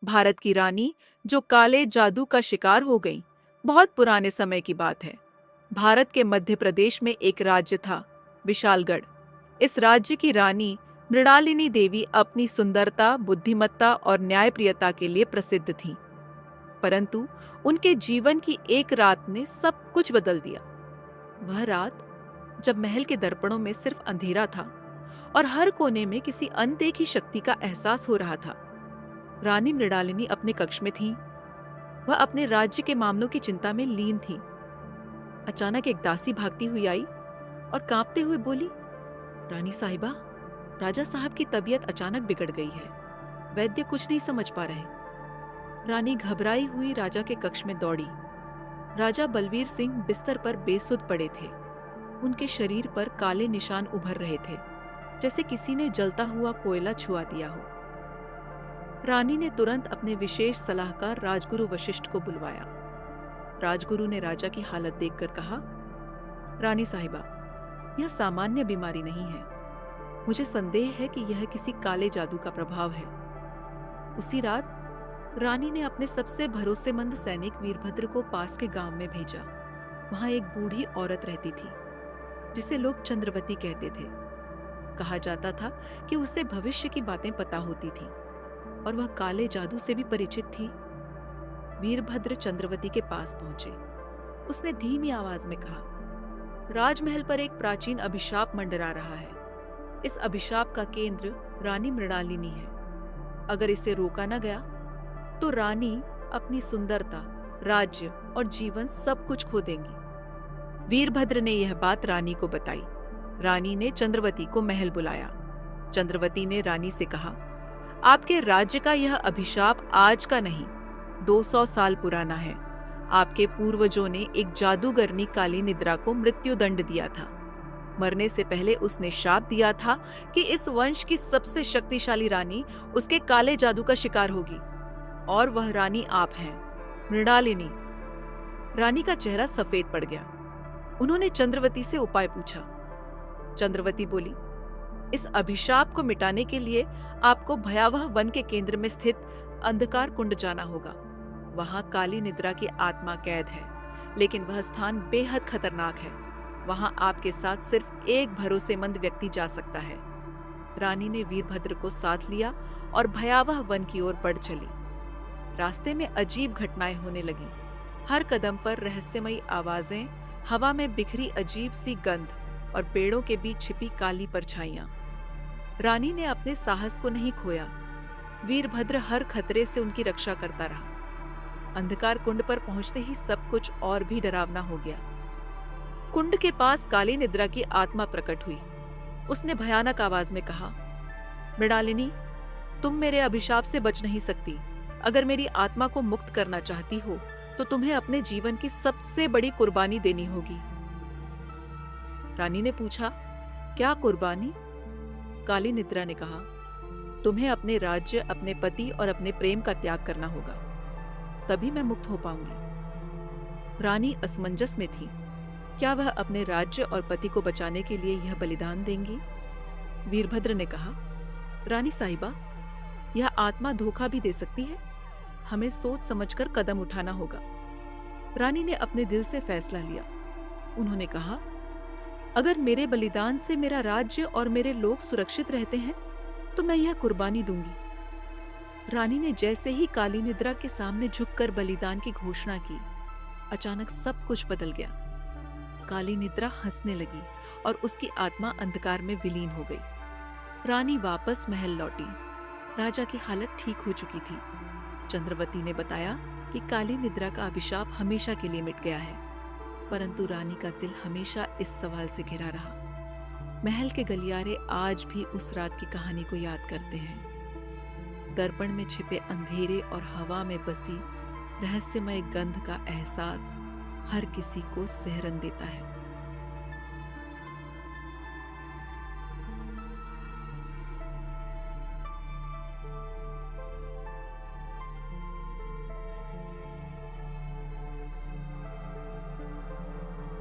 भारत की रानी जो काले जादू का शिकार हो गई। बहुत पुराने समय की बात है। भारत के मध्य प्रदेश में एक राज्य था, विशालगढ़। इस राज्य की रानी मृणालिनी देवी अपनी सुंदरता, बुद्धिमत्ता और न्यायप्रियता के लिए प्रसिद्ध थीं। परंतु उनके जीवन की एक रात ने सब कुछ बदल दिया। वह रात जब महल के दर्पणों में सिर्फ अंधेरा था और हर कोने में किसी अनदेखी शक्ति का एहसास हो रहा था। रानी मृणालिनी अपने कक्ष में थीं। वह अपने राज्य के मामलों की चिंता में लीन थीं। अचानक एक दासी भागती हुई आई और कांपते हुए बोली, रानी साहिबा, राजा साहब की तबीयत अचानक बिगड़ गई है। वैद्य कुछ नहीं समझ पा रहे। रानी घबराई हुई राजा के कक्ष में दौड़ी। राजा बलवीर सिंह बिस्तर पर बेसुध पड़े थे। उनके शरीर पर काले निशान उभर रहे थे, जैसे किसी ने जलता हुआ कोयला छुआ दिया हो। रानी ने तुरंत अपने विशेष सलाहकार राजगुरु वशिष्ठ को बुलवाया। राजगुरु ने राजा की हालत देखकर कहा, रानी साहिबा, यह सामान्य बीमारी नहीं है। मुझे संदेह है कि यह किसी काले जादू का प्रभाव है। उसी रात रानी ने अपने सबसे भरोसेमंद सैनिक वीरभद्र को पास के गांव में भेजा। वहां एक बूढ़ी औरत रहती थी, जिसे लोग चंद्रवती कहते थे। कहा जाता था कि उसे भविष्य की बातें पता होती थी और वह काले जादू से भी परिचित थी। वीरभद्र चंद्रवती के पास पहुंचे। उसने धीमी आवाज में कहा, राजमहल पर एक प्राचीन अभिशाप मंडरा रहा है। इस अभिशाप का केंद्र रानी मृणालिनी है। अगर इसे रोका न गया तो रानी अपनी सुंदरता, राज्य और जीवन सब कुछ खो देंगी। वीरभद्र ने यह बात रानी को बताई। रानी ने चंद्रवती को महल बुलाया। चंद्रवती ने रानी से कहा, आपके राज्य का यह अभिशाप आज का नहीं, 200 साल पुराना है। आपके पूर्वजों ने एक जादूगरनी काली निद्रा को मृत्युदंड दिया था। मरने से पहले उसने शाप दिया था कि इस वंश की सबसे शक्तिशाली रानी उसके काले जादू का शिकार होगी, और वह रानी आप हैं, मृणालिनी। रानी का चेहरा सफेद पड़ गया। उन्होंने चंद्रवती से उपाय पूछा। चंद्रवती बोली, इस अभिशाप को मिटाने के लिए आपको भयावह वन के केंद्र में स्थित अंधकार कुंड जाना होगा। वहां काली निद्रा की आत्मा कैद है, लेकिन वह स्थान बेहद खतरनाक है। वहां आपके साथ सिर्फ एक भरोसेमंद व्यक्ति जा सकता है। रानी ने वीरभद्र को साथ लिया और भयावह वन की ओर बढ़ चली। रास्ते में अजीब घटनाएं होने लगीं। हर कदम पर रहस्यमयी आवाजें, हवा में बिखरी अजीब सी गंध और पेड़ों के बीच छिपी काली परछाइयां। रानी ने अपने साहस को नहीं खोया। वीरभद्र हर खतरे से उनकी रक्षा करता रहा। अंधकार कुंड पर पहुंचते ही सब कुछ और भी डरावना हो गया। कुंड के पास काली निद्रा की आत्मा प्रकट हुई। उसने भयानक आवाज में कहा, मृणालिनी, तुम मेरे अभिशाप से बच नहीं सकती। अगर मेरी आत्मा को मुक्त करना चाहती हो तो तुम्हें अपने जीवन की सबसे बड़ी कुर्बानी देनी होगी। रानी ने पूछा, क्या कुर्बानी? काली निद्रा ने कहा, तुम्हें अपने राज्य, अपने पति और अपने प्रेम का त्याग करना होगा, तभी मैं मुक्त हो पाऊंगी। रानी असमंजस में थी। क्या वह अपने राज्य और पति को बचाने के लिए यह बलिदान देंगी? वीरभद्र ने कहा, रानी साहिबा, यह आत्मा धोखा भी दे सकती है। हमें सोच समझकर कदम उठाना होगा। रानी ने अपने दिल से फैसला लिया। उन्होंने कहा, अगर मेरे बलिदान से मेरा राज्य और मेरे लोग सुरक्षित रहते हैं तो मैं यह कुर्बानी दूंगी। रानी ने जैसे ही काली निद्रा के सामने झुककर बलिदान की घोषणा की, अचानक सब कुछ बदल गया। काली निद्रा हंसने लगी और उसकी आत्मा अंधकार में विलीन हो गई। रानी वापस महल लौटी। राजा की हालत ठीक हो चुकी थी। चंद्रवती ने बताया कि काली निद्रा का अभिशाप हमेशा के लिए मिट गया है, परंतु रानी का दिल हमेशा इस सवाल से घिरा रहा। महल के गलियारे आज भी उस रात की कहानी को याद करते हैं। दर्पण में छिपे अंधेरे और हवा में बसी रहस्यमय गंध का एहसास हर किसी को सिहरन देता है।